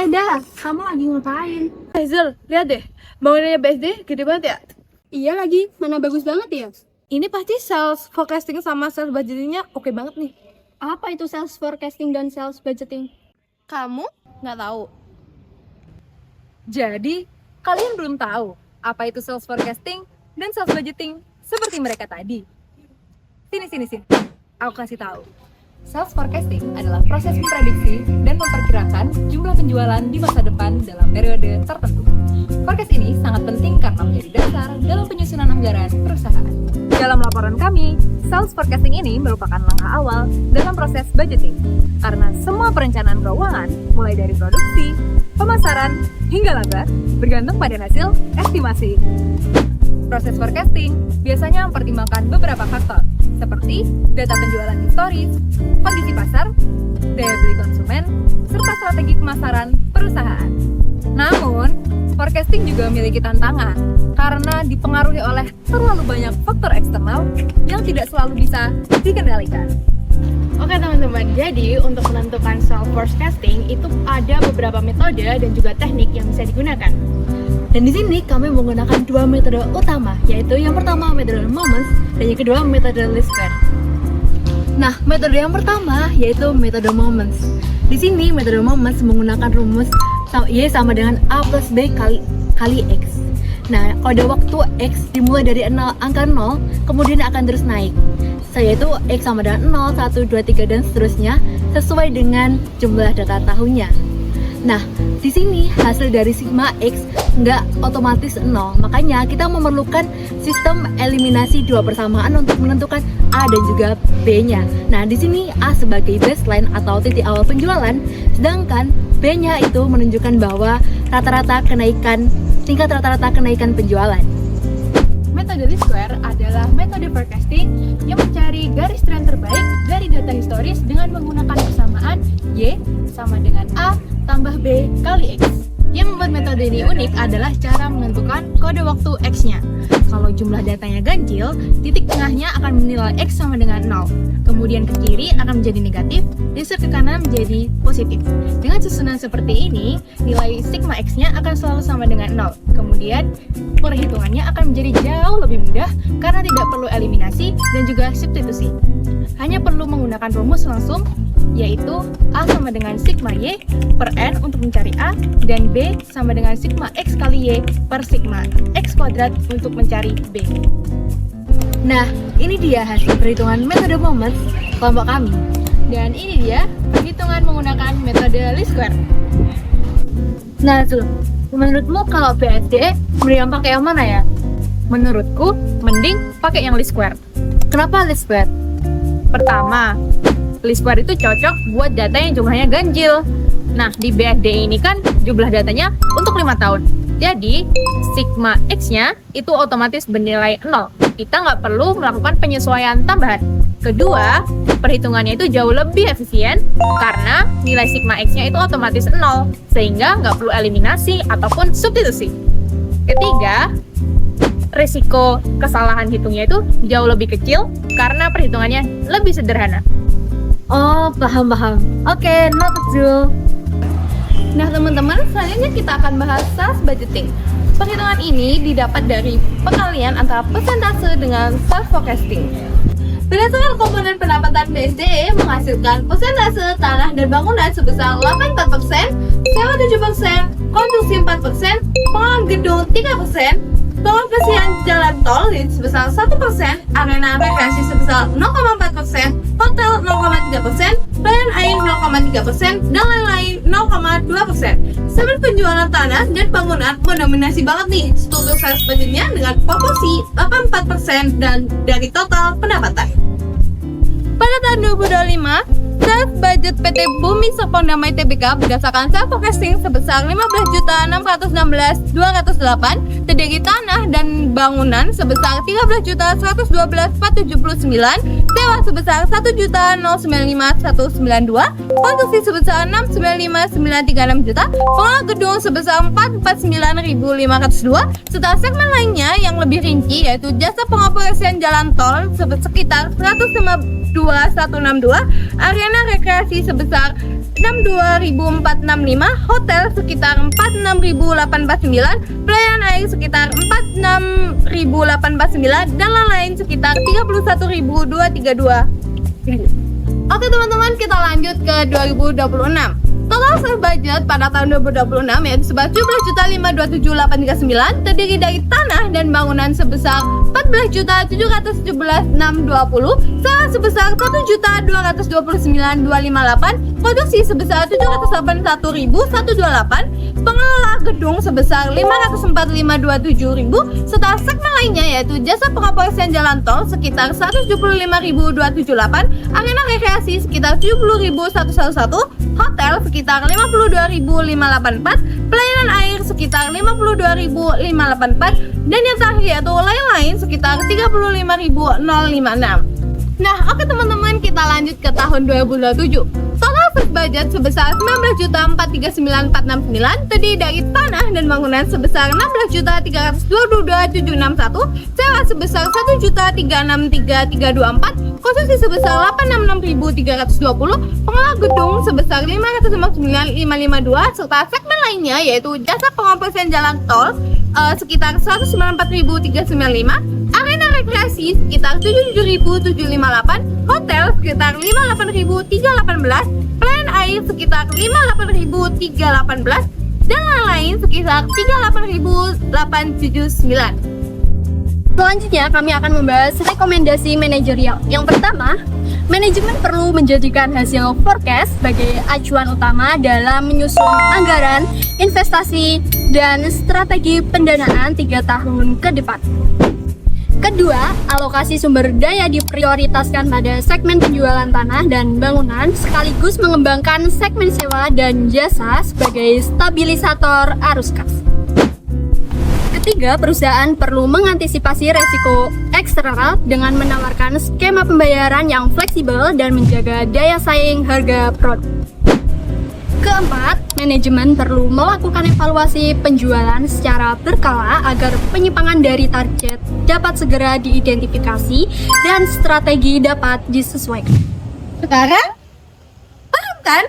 Kamu lagi ngapain? Hazel, lihat deh, bangunannya BSD gede banget ya. Iya lagi, mana bagus banget ya? Ini pasti sales forecasting sama sales budgetingnya oke banget nih. Apa itu sales forecasting dan sales budgeting? Kamu nggak tahu? Jadi, kalian belum tahu apa itu sales forecasting dan sales budgeting seperti mereka tadi. Sini. Aku kasih tahu. Sales forecasting adalah proses memprediksi dan memperkirakan jumlah penjualan di masa depan dalam periode tertentu. Forecast ini sangat penting karena menjadi dasar dalam penyusunan anggaran perusahaan. Dalam laporan kami, sales forecasting ini merupakan langkah awal dalam proses budgeting. Karena semua perencanaan keuangan, mulai dari produksi, pemasaran, hingga laba, bergantung pada hasil estimasi. Proses forecasting biasanya mempertimbangkan beberapa faktor, seperti data penjualan historis, kondisi pasar, daya beli konsumen, serta strategi pemasaran perusahaan. Namun, forecasting juga memiliki tantangan karena dipengaruhi oleh terlalu banyak faktor eksternal yang tidak selalu bisa dikendalikan. Oke teman-teman, jadi untuk menentukan sales forecasting itu ada beberapa metode dan juga teknik yang bisa digunakan. Dan di sini kami menggunakan dua metode utama, yaitu yang pertama metode moments dan yang kedua metode least square. Nah, metode yang pertama yaitu metode moments. Di sini metode moments menggunakan rumus Y sama dengan A plus B kali X. Nah, pada waktu X dimulai dari angka 0, kemudian akan terus naik. Yaitu X sama dengan 0, 1, 2, 3, dan seterusnya sesuai dengan jumlah data tahunnya. Nah, di sini hasil dari sigma X nggak otomatis 0, makanya kita memerlukan sistem eliminasi dua persamaan untuk menentukan A dan juga B-nya. Nah, di sini A sebagai baseline atau titik awal penjualan, sedangkan B-nya itu menunjukkan bahwa tingkat rata-rata kenaikan penjualan. Metode least square adalah metode forecasting yang mencari garis tren terbaik dari data historis dengan menggunakan persamaan Y sama dengan A tambah B kali X. Yang membuat metode ini unik adalah cara menentukan kode waktu X-nya. Kalau jumlah datanya ganjil, titik tengahnya akan menilai X sama dengan 0. Kemudian ke kiri akan menjadi negatif, geser ke kanan menjadi positif. Dengan susunan seperti ini, nilai sigma X-nya akan selalu sama dengan 0. Kemudian, perhitungannya akan menjadi jauh lebih mudah karena tidak perlu eliminasi dan juga substitusi. Hanya perlu menggunakan rumus langsung, yaitu A sama dengan sigma Y per N untuk mencari A, dan B sama dengan sigma X kali Y per sigma X kuadrat untuk mencari B. Nah, ini dia hasil perhitungan metode moments kelompok kami. Dan ini dia perhitungan menggunakan metode least square. Nah, Zul, menurutmu kalau BSD mending pakai yang mana ya? Menurutku, mending pakai yang least square. Kenapa least square? Pertama, least square itu cocok buat data yang jumlahnya ganjil. Nah, di BSD ini kan jumlah datanya untuk 5 tahun. Jadi, sigma X-nya itu otomatis bernilai 0. Kita nggak perlu melakukan penyesuaian tambahan. Kedua, perhitungannya itu jauh lebih efisien karena nilai sigma X-nya itu otomatis 0, sehingga nggak perlu eliminasi ataupun substitusi. Ketiga, risiko kesalahan hitungnya itu jauh lebih kecil karena perhitungannya lebih sederhana. Oh, paham. Oke, noted, Zul. Nah teman-teman, selanjutnya kita akan bahas sales budgeting. Perhitungan ini didapat dari pengalian antara persentase dengan sales forecasting. Berdasarkan komponen pendapatan BSD menghasilkan persentase tanah dan bangunan sebesar 84%, sewa 7%, konstruksi 4%, pengelolaan gedung 3%, pengoperasian jalan tol sebesar 1%, arena rekreasi sebesar 0,4%, hotel 0,3%, pelayanan air 0,3%, dan lain-lain 0,2%. Segmen penjualan tanah dan bangunan mendominasi banget nih struktur sales budgetnya dengan proporsi 84% dan dari total pendapatan. Pada tahun 2025, sales budget PT Bumi Serpong Damai Tbk berdasarkan sales forecasting sebesar 15.616.208, terdiri tanah dan bangunan sebesar 13.112.479, sewa sebesar 1.095.192, konstruksi sebesar 695.936 juta, pengelola gedung sebesar 449.502, serta segmen lainnya yang lebih rinci yaitu jasa pengoperasian jalan tol sekitar 152.162, arena rekreasi sebesar 62.465, hotel sekitar 46.849, pelayanan air sekitar 46.849, dan lain-lain sekitar 31.232. Oke teman-teman, kita lanjut ke 2026. Total sales budget pada tahun 2026 yaitu sebesar 17.527.839, terdiri dari tanah dan bangunan sebesar 14.717.620, sewa sebesar 1.229.258, produksi sebesar 781.128, pengelola gedung sebesar 545.207.000, serta segmen lainnya yaitu jasa pengoperasian jalan tol sekitar 175.278, arena rekreasi sekitar 70.111, hotel sekitar 52.584, pelayanan air sekitar 52.584, dan yang terakhir yaitu lain-lain sekitar 35.056. Nah, oke teman-teman, kita lanjut ke tahun 2027. Total first budget sebesar 19.439.469, terdiri dari tanah dan bangunan sebesar 16.322.761, sewa sebesar 1.363.324, konstruksi sebesar 866.320, pengelola gedung sebesar 559.552, serta segmen lainnya yaitu jasa pengoperasian jalan tol sekitar 194.395, arena rekreasi sekitar 77.758, hotel sekitar 58.318, pelayanan air sekitar 58.318, dan lain-lain sekitar 38.879. Selanjutnya kami akan membahas rekomendasi manajerial. Yang pertama, manajemen perlu menjadikan hasil forecast sebagai acuan utama dalam menyusun anggaran, investasi, dan strategi pendanaan 3 tahun ke depan. Kedua, alokasi sumber daya diprioritaskan pada segmen penjualan tanah dan bangunan sekaligus mengembangkan segmen sewa dan jasa sebagai stabilisator arus kas. Ketiga, perusahaan perlu mengantisipasi resiko eksternal dengan menawarkan skema pembayaran yang fleksibel dan menjaga daya saing harga produk. Keempat, manajemen perlu melakukan evaluasi penjualan secara berkala agar penyimpangan dari target dapat segera diidentifikasi dan strategi dapat disesuaikan. Sekarang, paham kan?